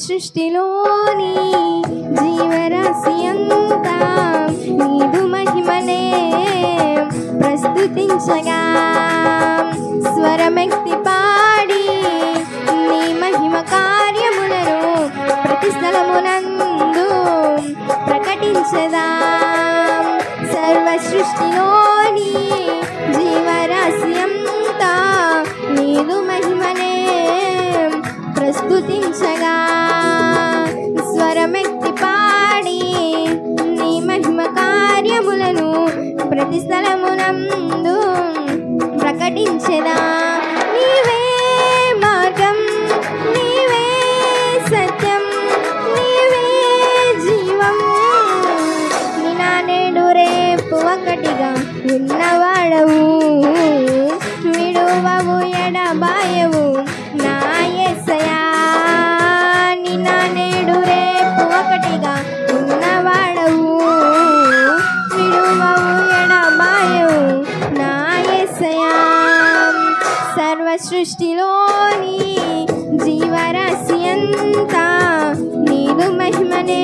సృష్టిలోని జీవరాశి అంతా నీదు మహిమనే ప్రస్తుతించగా స్వరమెత్తి పాడి నీ మహిమ కార్యములను ప్రతి స్థలమునందు ప్రకటించదా. సర్వ సృష్టిలోని జీవరాశి అంతా నీదు మహిమనే ప్రస్తుతించగా స్వరమెత్తి పాడి నీ మహిమ కార్యములను ప్రతి స్థలమునందు ప్రకటించెదా. నీవే మార్గం, నీవే సత్యం, నీవే జీవం, నినా నేడు రేపు ఒకటిగా ఉన్నవాడవు, విడువవు ఎడబాయవు నా యేసయ్యా. నినా నేడు రేపు ఒకటిగా ఉన్నవాడవు, విడువవు ఎడబాయవు నా యేసయ్యా. సర్వ సృష్టిలోని జీవరాశి అంతా నీదు మహిమనే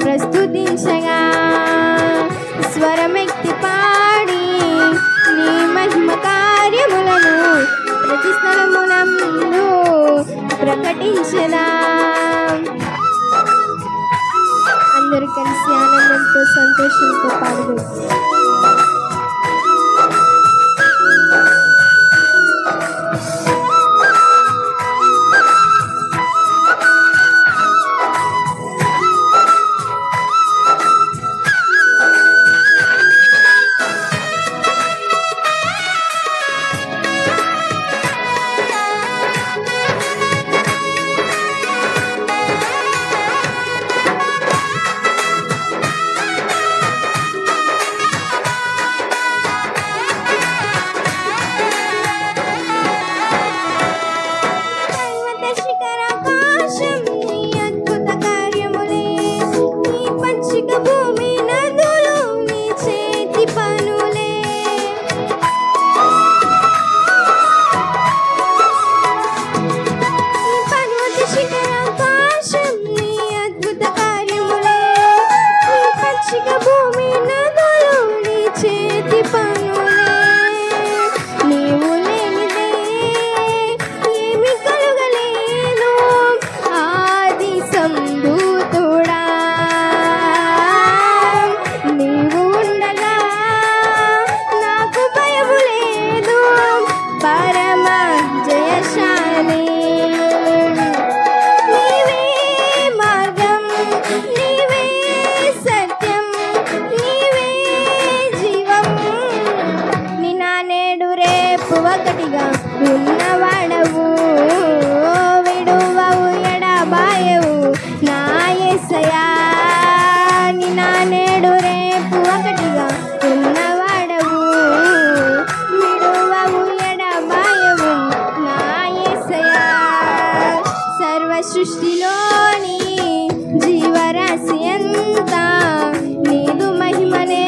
ప్రస్తుతించగా స్వరమెత్తి పాడి నీ మహిమ కార్యములను ప్రతి స్థలమునందు ప్రకటించదా. అందరూ కలిసి ఆనందంతో సంతోషంతో పాడుదు. ఒకటిగా ఉన్నవాడవు, విడువవు ఎడబాయవు నా యేసయ్యా. నినా నేడు రేపు ఒకటిగా ఉన్నవాడవు, విడువవు ఎడబాయవు నా యేసయ్యా. సర్వ సృష్టిలోని జీవరాశి అంతా నీదు మహిమనే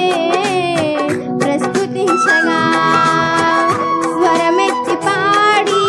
ప్రస్తుతించగా స్వరమెత్తి పాడి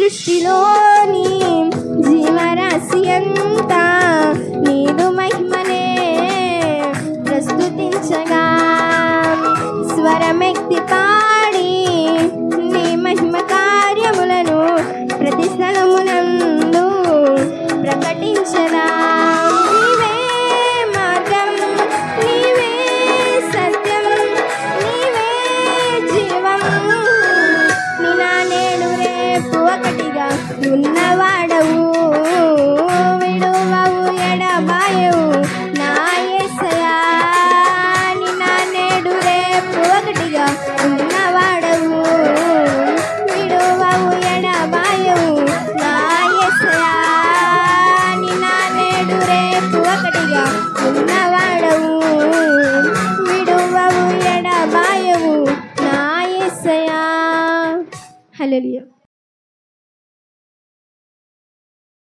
సృష్టిలోని జీవరాశి అంతా నీదు మహిమనే ప్రస్తుతించగా స్వరమెత్తి పాడి నీ మహిమ కార్యములను ప్రతి స్థలమునందు ప్రకటించరా. నీవే మార్గం, నీవే సత్యం, నీవే జీవం, నినా నేడు రేపు ఒకటిగా ఉన్నవాడవు, విడువవు ఎడబాయవు నా యేసయ్యా. నినా నేడు రేపు ఒకటిగా ఉన్నవాడవు, విడువవు ఎడబాయవు నా యేసయ్యా. నినా నేడు రేపు ఒకటిగా ఉన్నవాడవు, విడువవు ఎడబాయవు నా యేసయ్యా. హల్లెలూయా.